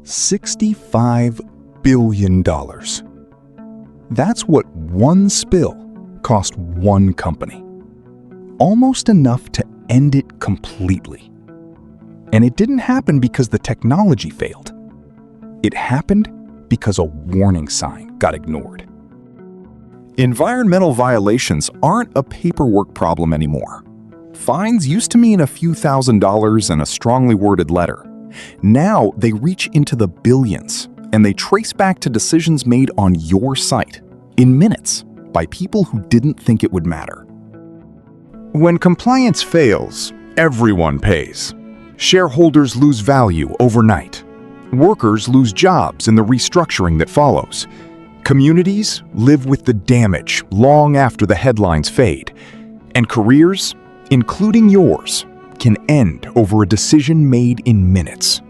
$65 billion. That's what one spill cost one company. Almost enough to end it completely. And it didn't happen because the technology failed. It happened because a warning sign got ignored. Environmental violations aren't a paperwork problem anymore. Fines used to mean a few $1,000s and a strongly worded letter. Now they reach into the billions, and they trace back to decisions made on your site, in minutes, by people who didn't think it would matter. When compliance fails, everyone pays. Shareholders lose value overnight. Workers lose jobs in the restructuring that follows. Communities live with the damage long after the headlines fade. And careers, including yours, can end over a decision made in minutes.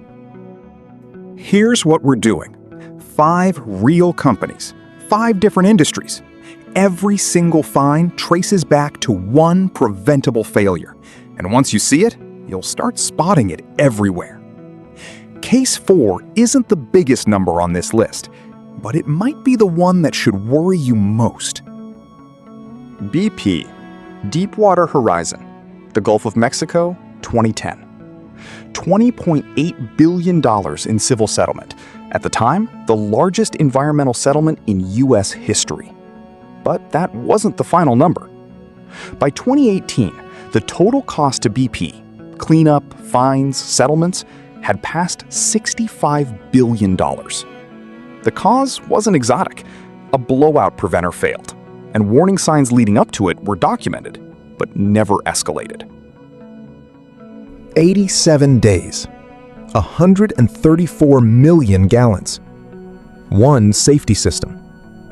Here's what we're doing. 5 real companies, 5 different industries. Every single fine traces back to one preventable failure. And once you see it, you'll start spotting it everywhere. Case 4 isn't the biggest number on this list, but it might be the one that should worry you most. BP, Deepwater Horizon, the Gulf of Mexico, 2010. $20.8 billion in civil settlement. At the time, the largest environmental settlement in U.S. history. But that wasn't the final number. By 2018, the total cost to BP, cleanup, fines, settlements, had passed $65 billion. The cause wasn't exotic. A blowout preventer failed, and warning signs leading up to it were documented, but never escalated. 87 days, 134 million gallons. One safety system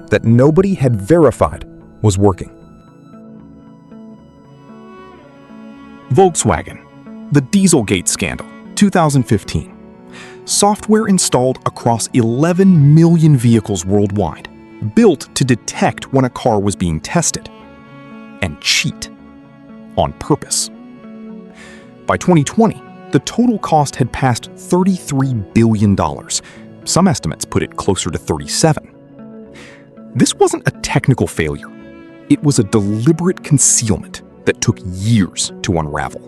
that nobody had verified was working. Volkswagen, the Dieselgate scandal, 2015. Software installed across 11 million vehicles worldwide, built to detect when a car was being tested, and cheat on purpose. By 2020, the total cost had passed $33 billion. Some estimates put it closer to 37. This wasn't a technical failure. It was a deliberate concealment that took years to unravel.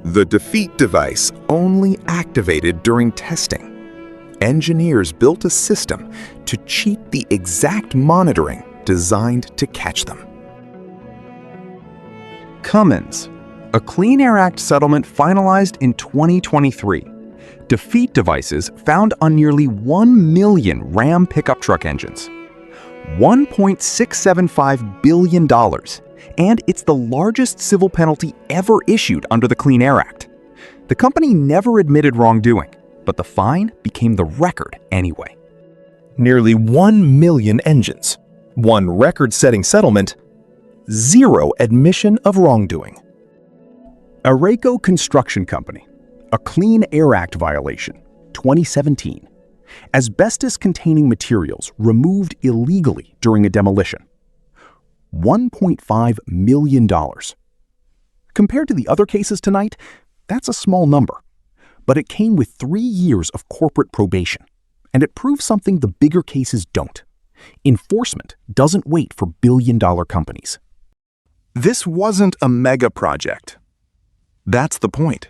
The defeat device only activated during testing. Engineers built a system to cheat the exact monitoring designed to catch them. Cummins, a Clean Air Act settlement finalized in 2023. Defeat devices found on nearly 1 million Ram pickup truck engines. $1.675 billion, and it's the largest civil penalty ever issued under the Clean Air Act. The company never admitted wrongdoing, but the fine became the record anyway. Nearly 1 million engines, one record-setting settlement, 0 admission of wrongdoing. Araco Construction Company, a Clean Air Act violation, 2017. Asbestos-containing materials removed illegally during a demolition. $1.5 million. Compared to the other cases tonight, that's a small number. But it came with 3 years of corporate probation, and it proves something the bigger cases don't. Enforcement doesn't wait for billion-dollar companies. This wasn't a mega project. That's the point.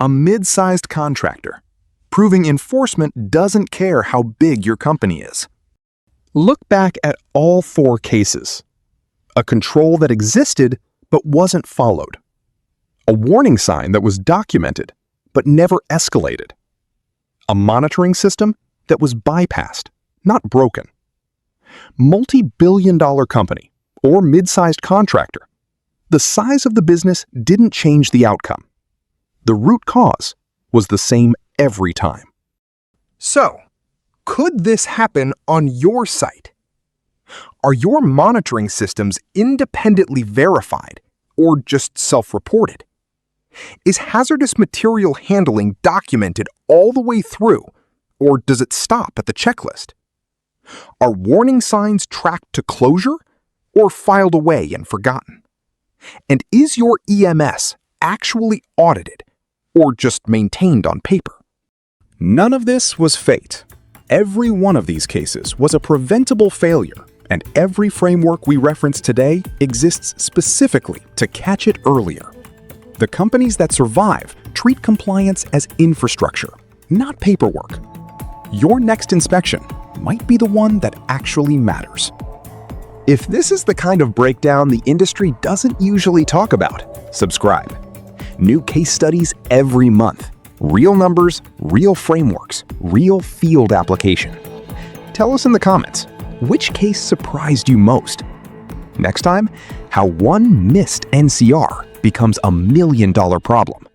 A mid-sized contractor, proving enforcement doesn't care how big your company is. Look back at all 4 cases. A control that existed but wasn't followed. A warning sign that was documented but never escalated. A monitoring system that was bypassed, not broken. Multi-billion-dollar company or mid-sized contractor. The size of the business didn't change the outcome. The root cause was the same every time. So, could this happen on your site? Are your monitoring systems independently verified or just self-reported? Is hazardous material handling documented all the way through, or does it stop at the checklist? Are warning signs tracked to closure or filed away and forgotten? And is your EMS actually audited or just maintained on paper? None of this was fate. Every one of these cases was a preventable failure, and every framework we reference today exists specifically to catch it earlier. The companies that survive treat compliance as infrastructure, not paperwork. Your next inspection might be the one that actually matters. If this is the kind of breakdown the industry doesn't usually talk about, subscribe. New case studies every month. Real numbers, real frameworks, real field application. Tell us in the comments, which case surprised you most? Next time, how one missed NCR becomes $1 million problem.